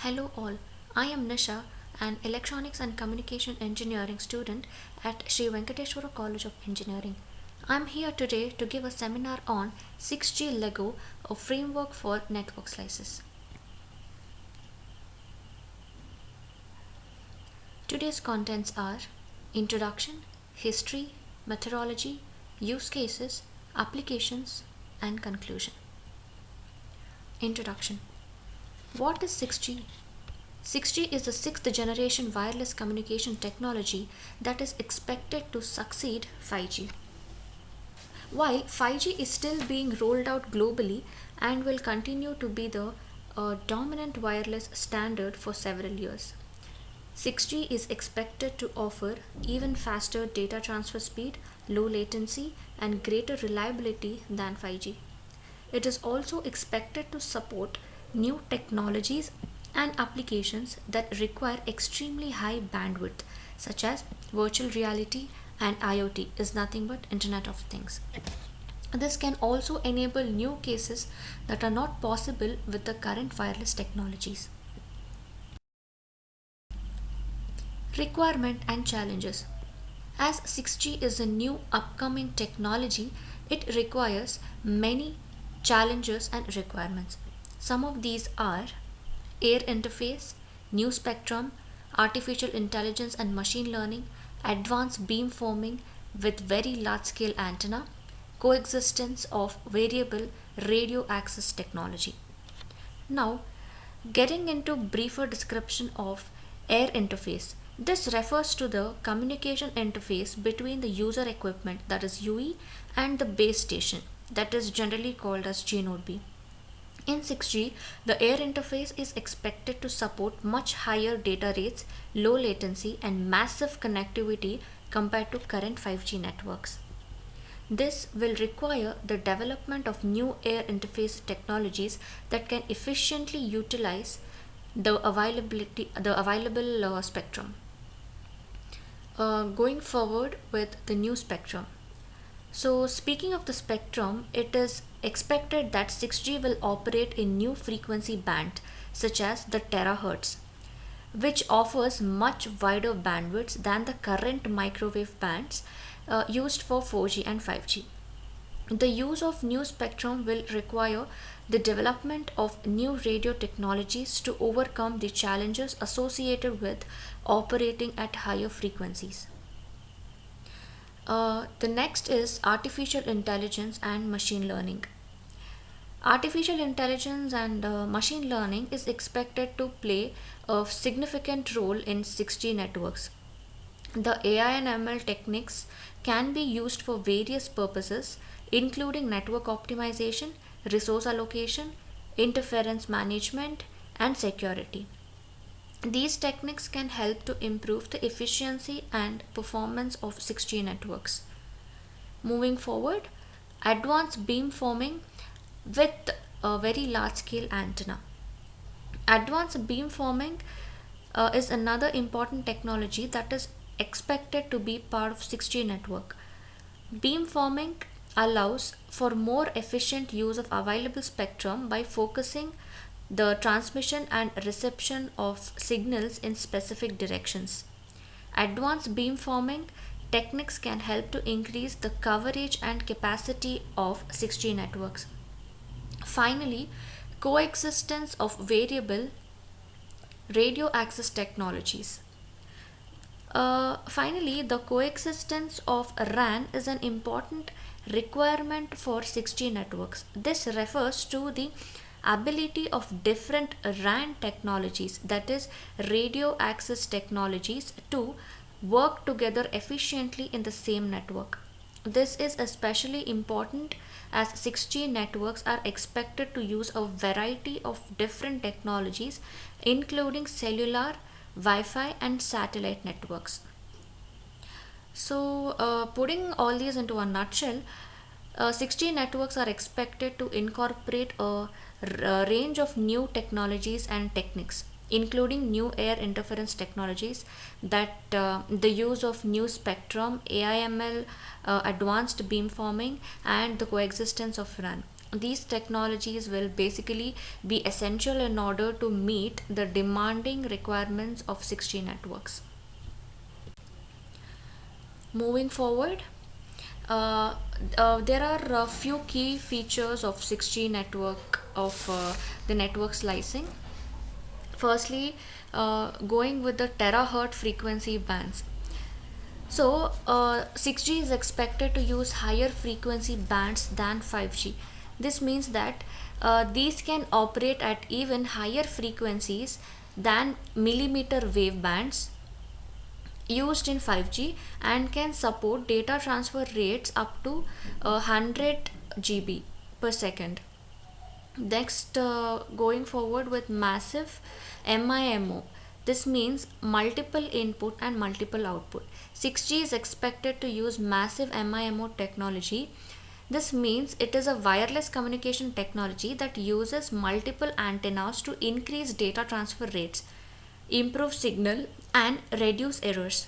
Hello all, I am Nisha, an Electronics and Communication Engineering student at Sri Venkateswara College of Engineering. I am here today to give a seminar on 6G-LEGO, a framework for network slices. Today's contents are Introduction, History, Methodology, Use Cases, Applications, and Conclusion. Introduction. What is 6G? 6G is the sixth generation wireless communication technology that is expected to succeed 5G. While 5G is still being rolled out globally and will continue to be the dominant wireless standard for several years, 6G is expected to offer even faster data transfer speed, low latency, and greater reliability than 5G. It is also expected to support new technologies and applications that require extremely high bandwidth, such as virtual reality and IoT is nothing but Internet of Things. This can also enable new cases that are not possible with the current wireless technologies. Requirement and challenges. As 6G is a new upcoming technology, it requires many challenges and requirements. Some of these are air interface, new spectrum, artificial intelligence and machine learning, advanced beamforming with very large scale antenna, coexistence of variable radio access technology. Now, getting into briefer description of air interface. This refers to the communication interface between the user equipment, that is UE, and the base station, that is generally called as G node B. In 6G, the air interface is expected to support much higher data rates, low latency, and massive connectivity compared to current 5G networks. This will require the development of new air interface technologies that can efficiently utilize the available spectrum. Going forward with the new spectrum. So, speaking of the spectrum, it is expected that 6G will operate in new frequency band such as the terahertz, which offers much wider bandwidths than the current microwave bands used for 4G and 5G. The use of new spectrum will require the development of new radio technologies to overcome the challenges associated with operating at higher frequencies. The next is artificial intelligence and machine learning. Artificial intelligence and machine learning is expected to play a significant role in 6G networks. The AI and ML techniques can be used for various purposes, including network optimization, resource allocation, interference management, and security. These techniques can help to improve the efficiency and performance of 6G networks. Moving forward, advanced beamforming with a very large scale antenna. Advanced beamforming is another important technology that is expected to be part of 6G network. Beamforming allows for more efficient use of available spectrum by focusing the transmission and reception of signals in specific directions. Advanced beamforming techniques can help to increase the coverage and capacity of 6G networks. Finally, coexistence of variable radio access technologies. Finally, the coexistence of RAN is an important requirement for 6G networks. This refers to the ability of different RAN technologies, that is, radio access technologies, to work together efficiently in the same network. This is especially important as 6G networks are expected to use a variety of different technologies, including cellular, Wi Fi, and satellite networks. So, putting all these into a nutshell, 6G networks are expected to incorporate a range of new technologies and techniques, including new air interference technologies, that the use of new spectrum, AIML, advanced beamforming, and the coexistence of RAN. These technologies will basically be essential in order to meet the demanding requirements of 6G networks. Moving forward, uh, there are a few key features of 6G network of the network slicing. Firstly, going with the terahertz frequency bands. So, 6G is expected to use higher frequency bands than 5G. This means that these can operate at even higher frequencies than millimeter wave bands used in 5G and can support data transfer rates up to 100 GB per second. Next, going forward with massive MIMO. This means multiple input and multiple output. 6G is expected to use massive MIMO technology. This means it is a wireless communication technology that uses multiple antennas to increase data transfer rates, improve signal, and reduce errors.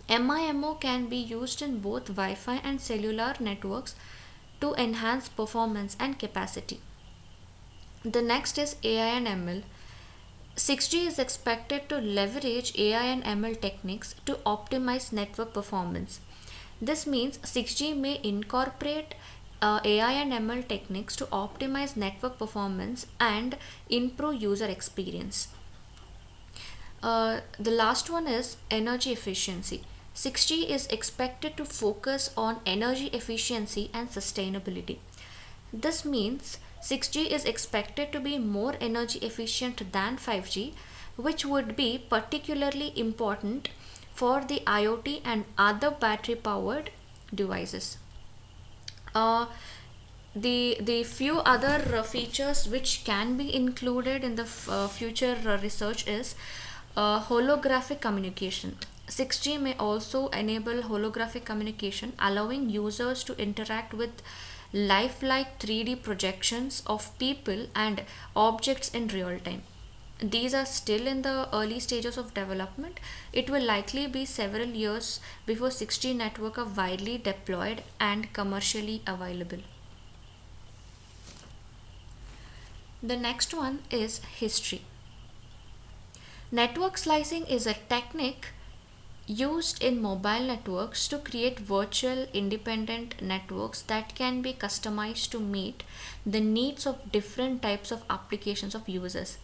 MIMO can be used in both Wi Fi and cellular networks to enhance performance and capacity. The next is AI and ML. 6G is expected to leverage AI and ML techniques to optimize network performance. This means 6G may incorporate AI and ML techniques to optimize network performance and improve user experience. The last one is energy efficiency. 6G is expected to focus on energy efficiency and sustainability. This means 6G is expected to be more energy efficient than 5G, which would be particularly important for the IoT and other battery powered devices. Uh, the few other features which can be included in the future research is holographic communication. 6G may also enable holographic communication, allowing users to interact with lifelike 3D projections of people and objects in real time. These are still in the early stages of development. It will likely be several years before 6G network are widely deployed and commercially available. The next one is history. Network slicing is a technique used in mobile networks to create virtual independent networks that can be customized to meet the needs of different types of applications of users.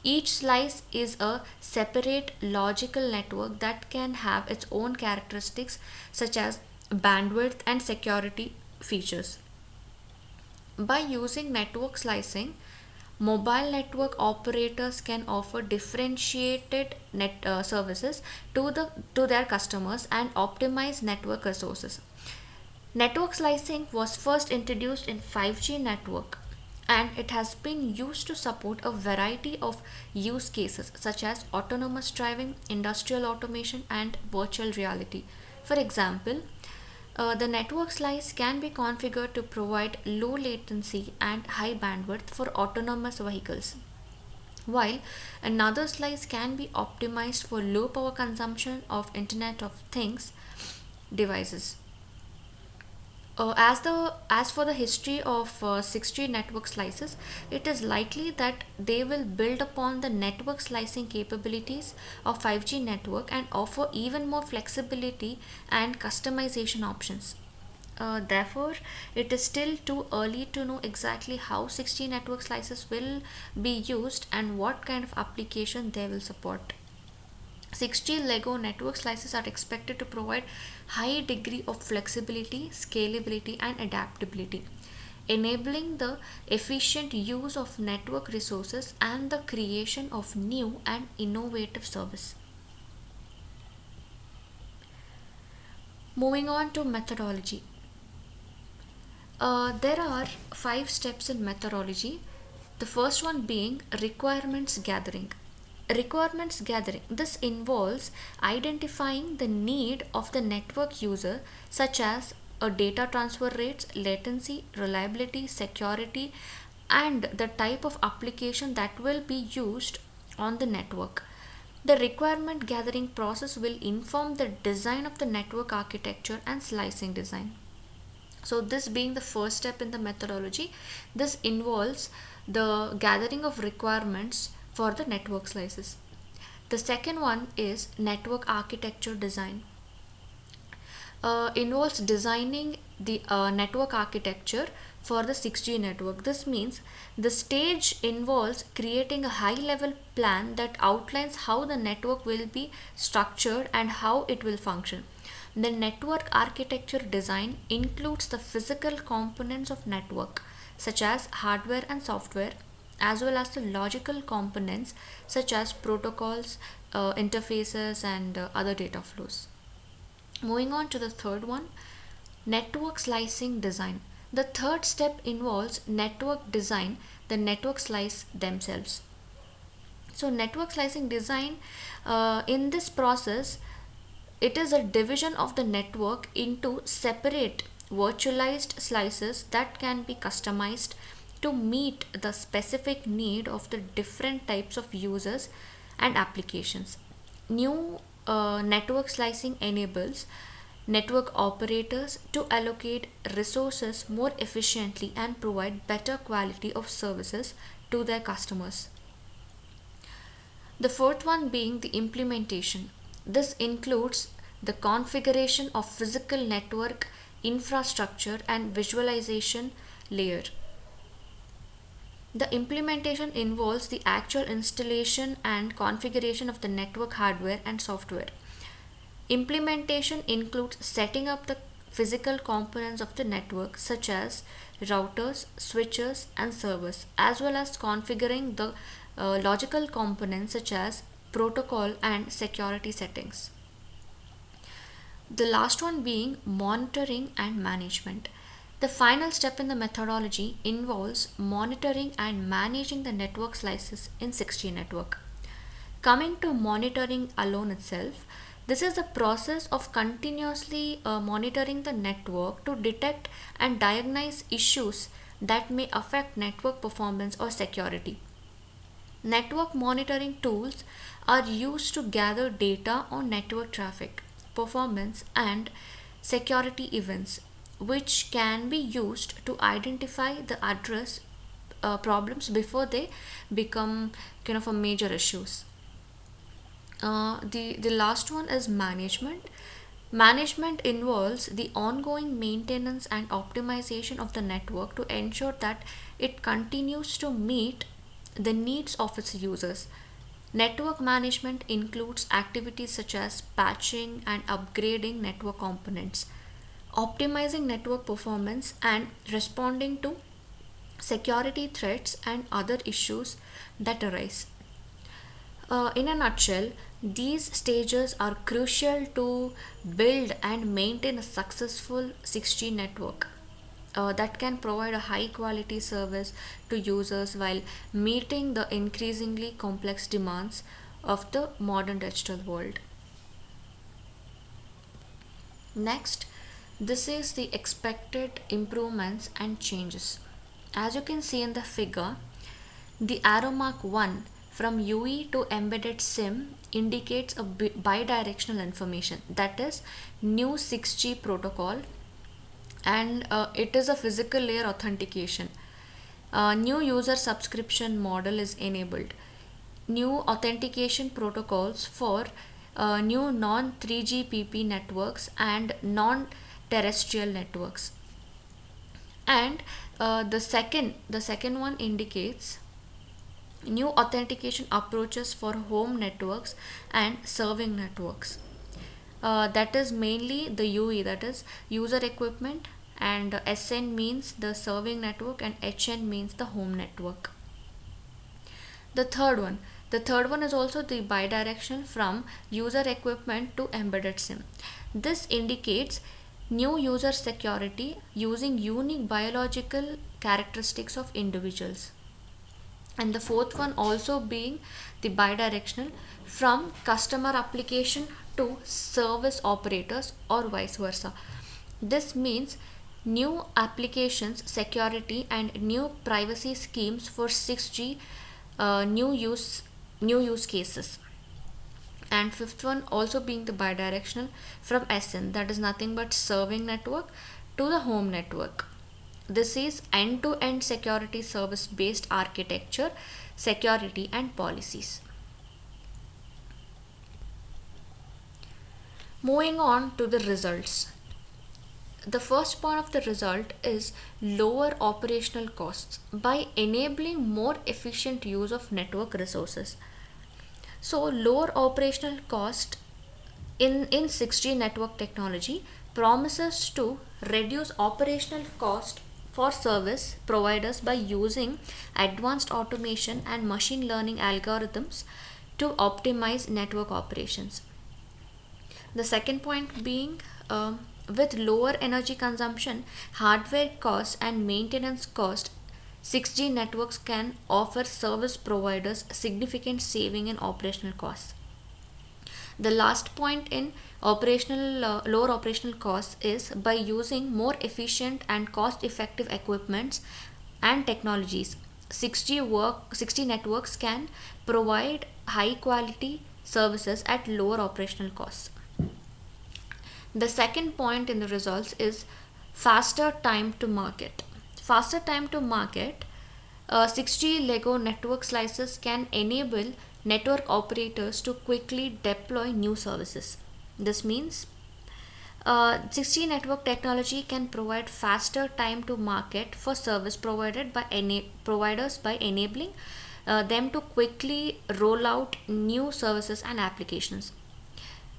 Each slice is a separate logical network that can have its own characteristics such as bandwidth and security features. By using network slicing, mobile network operators can offer differentiated services to their customers and optimize network resources. Network slicing was first introduced in 5G network, and it has been used to support a variety of use cases such as autonomous driving, industrial automation, and virtual reality. For example, the network slice can be configured to provide low latency and high bandwidth for autonomous vehicles, while another slice can be optimized for low power consumption of Internet of Things devices. As for the history of 6G network slices, it is likely that they will build upon the network slicing capabilities of 5G network and offer even more flexibility and customization options. Therefore, it is still too early to know exactly how 6G network slices will be used and what kind of application they will support. 6G-LEGO network slices are expected to provide high degree of flexibility, scalability, and adaptability, enabling the efficient use of network resources and the creation of new and innovative service. Moving on to methodology. There are 5 steps in methodology. The first one being requirements gathering. Requirements gathering. This involves identifying the need of the network user, such as a data transfer rates, latency, reliability, security, and the type of application that will be used on the network. The requirement gathering process will inform the design of the network architecture and slicing design. So this being the first step in the methodology, this involves the gathering of requirements for the network slices. The second one is network architecture design. Involves designing the network architecture for the 6G network. This means the stage involves creating a high level plan that outlines how the network will be structured and how it will function. The network architecture design includes the physical components of network such as hardware and software, as well as the logical components such as protocols, interfaces, and other data flows. Moving on to the third one, network slicing design. The third step involves network design, the network slice themselves. So, network slicing design, in this process, it is a division of the network into separate virtualized slices that can be customized to meet the specific need of the different types of users and applications. New network slicing enables network operators to allocate resources more efficiently and provide better quality of services to their customers. The fourth one being the implementation. This includes the configuration of physical network infrastructure and visualization layer. The implementation involves the actual installation and configuration of the network hardware and software. Implementation includes setting up the physical components of the network such as routers, switches, and servers, as well as configuring the logical components such as protocol and security settings. The last one being monitoring and management. The final step in the methodology involves monitoring and managing the network slices in 6G network. Coming to monitoring alone itself, this is the process of continuously monitoring the network to detect and diagnose issues that may affect network performance or security. Network monitoring tools are used to gather data on network traffic, performance, and security events, which can be used to identify the address problems before they become kind of a major issues. The last one is management. Management involves the ongoing maintenance and optimization of the network to ensure that it continues to meet the needs of its users. Network management includes activities such as patching and upgrading network components, optimizing network performance, and responding to security threats and other issues that arise. In a nutshell, these stages are crucial to build and maintain a successful 6G network that can provide a high quality service to users while meeting the increasingly complex demands of the modern digital world. Next, this is the expected improvements and changes. As you can see in the figure, the arrow mark 1 from UE to embedded SIM indicates a bidirectional information, that is new 6G protocol, and it is a physical layer authentication. New user subscription model is enabled. New authentication protocols for new non 3GPP networks and non terrestrial networks. And the second one indicates new authentication approaches for home networks and serving networks. That is mainly the UE, that is user equipment, and SN means the serving network, and HN means the home network. The third one is also the bidirectional from user equipment to embedded SIM. This indicates new user security using unique biological characteristics of individuals. And the fourth one also being the bidirectional from customer application to service operators or vice versa. This means new applications security and new privacy schemes for 6G uh, new use new use cases. And fifth one also being the bidirectional from SN, that is nothing but serving network, to the home network. This is end-to-end security service based architecture, security and policies. Moving on to the results. The first point of the result is lower operational costs by enabling more efficient use of network resources. So, lower operational cost in 6G network technology promises to reduce operational cost for service providers by using advanced automation and machine learning algorithms to optimize network operations. The second point being, with lower energy consumption, hardware costs, and maintenance cost, 6G networks can offer service providers significant saving in operational costs. The last point in lower operational costs is by using more efficient and cost effective equipments and technologies. 6G networks can provide high quality services at lower operational costs. The second point in the results is faster time to market. Faster time to market, 6G-LEGO network slices can enable network operators to quickly deploy new services. This means 6G network technology can provide faster time to market for service providers by enabling them to quickly roll out new services and applications.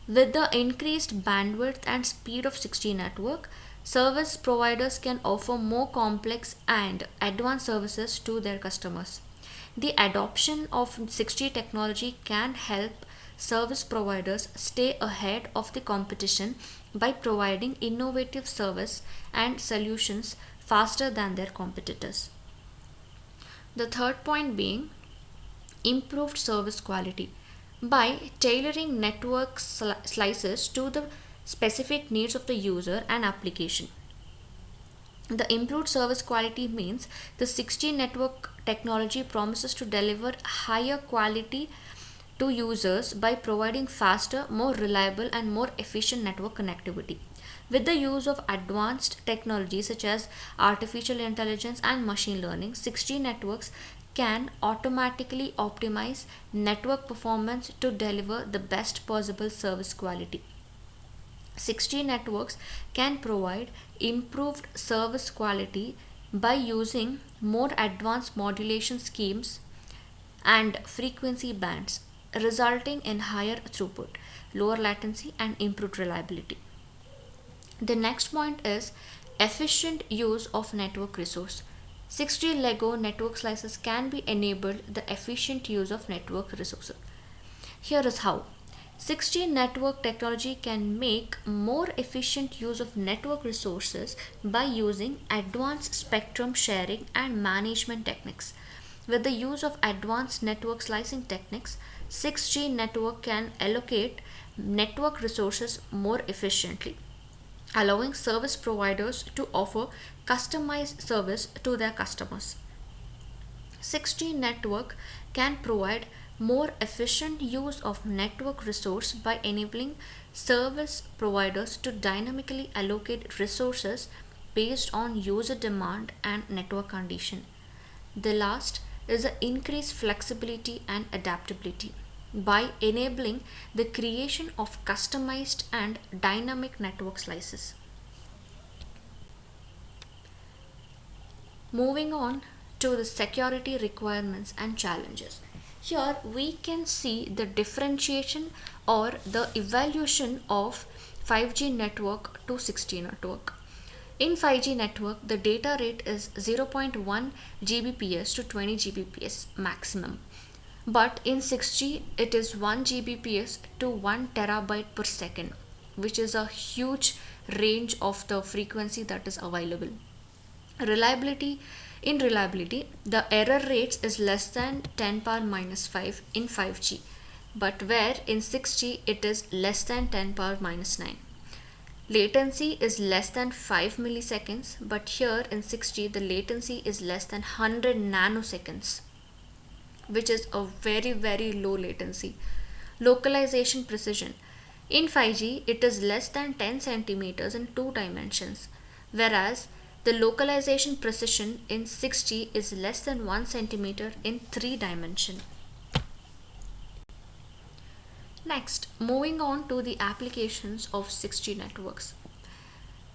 With the increased bandwidth and speed of 6G network, service providers can offer more complex and advanced services to their customers. The adoption of 6G technology can help service providers stay ahead of the competition by providing innovative service and solutions faster than their competitors. The third point being improved service quality. By tailoring network slices to the specific needs of the user and application. The improved service quality means the 6G network technology promises to deliver higher quality to users by providing faster, more reliable, and more efficient network connectivity. With the use of advanced technologies such as artificial intelligence and machine learning, 6G networks can automatically optimize network performance to deliver the best possible service quality. 6G networks can provide improved service quality by using more advanced modulation schemes and frequency bands, resulting in higher throughput, lower latency, and improved reliability. The next point is efficient use of network resource. 6G LEGO network slices can be enabled the efficient use of network resources. Here is how. 6G network technology can make more efficient use of network resources by using advanced spectrum sharing and management techniques. With the use of advanced network slicing techniques, 6G network can allocate network resources more efficiently, allowing service providers to offer customized service to their customers. 6G network can provide more efficient use of network resource by enabling service providers to dynamically allocate resources based on user demand and network condition. The last is the increased flexibility and adaptability by enabling the creation of customized and dynamic network slices. Moving on to the security requirements and challenges. Here we can see the differentiation or the evaluation of 5G network to 6G network. In 5G network, the data rate is 0.1 Gbps to 20 Gbps maximum. But in 6G, it is 1 Gbps to 1 terabyte per second, which is a huge range of the frequency that is available. Reliability In reliability, the error rates is less than 10 power minus 5 in 5G, but where in 6G it is less than 10 power minus 9. Latency is less than 5 milliseconds, but here in 6G the latency is less than 100 nanoseconds, which is a very low latency. Localization precision. In 5G, it is less than 10 centimeters in two dimensions, whereas the localization precision in 6G is less than 1 centimeter in 3 dimension. Next, moving on to the applications of 6G networks.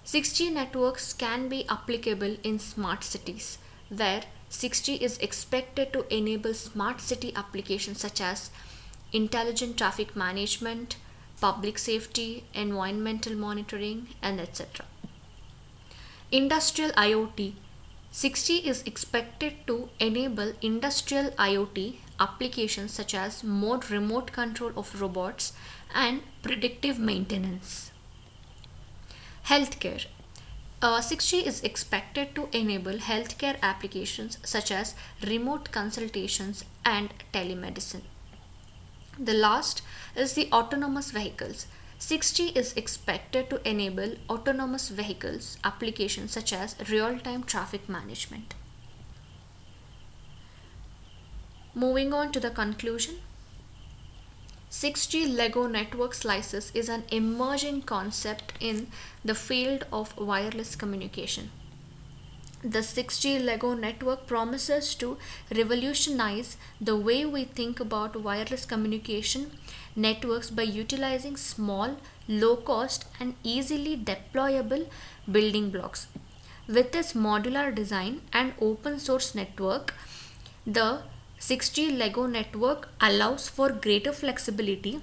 6G networks can be applicable in smart cities, where 6G is expected to enable smart city applications such as intelligent traffic management, public safety, environmental monitoring, and etc. Industrial IoT. 6G is expected to enable industrial IoT applications such as more remote control of robots and predictive maintenance. Healthcare. 6G is expected to enable healthcare applications such as remote consultations and telemedicine. The last is the autonomous vehicles. 6G is expected to enable autonomous vehicles applications such as real-time traffic management. Moving on to the conclusion. 6G LEGO network slices is an emerging concept in the field of wireless communication. The 6G LEGO network promises to revolutionize the way we think about wireless communication networks by utilizing small, low cost, and easily deployable building blocks. With its modular design and open source network, the 6G LEGO network allows for greater flexibility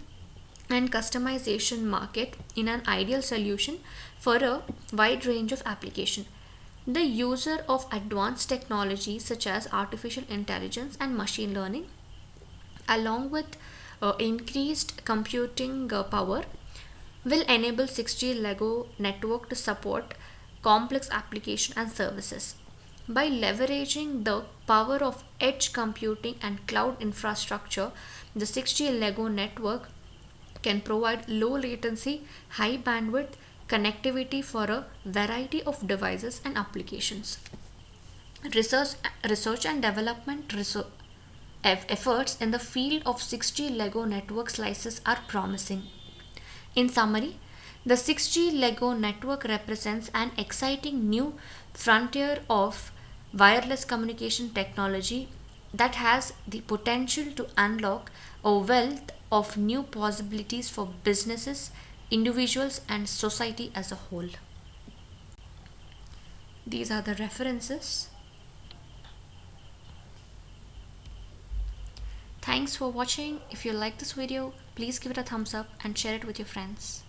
and customization market in an ideal solution for a wide range of applications. The user of advanced technologies such as artificial intelligence and machine learning, along with increased computing power, will enable 6G LEGO network to support complex applications and services. By leveraging the power of edge computing and cloud infrastructure, the 6G LEGO network can provide low latency, high bandwidth connectivity for a variety of devices and applications. Research and development efforts in the field of 6G LEGO network slices are promising. In summary, the 6G LEGO network represents an exciting new frontier of wireless communication technology that has the potential to unlock a wealth of new possibilities for businesses, individuals, and society as a whole. These are the references. Thanks for watching. If you like this video, please give it a thumbs up and share it with your friends.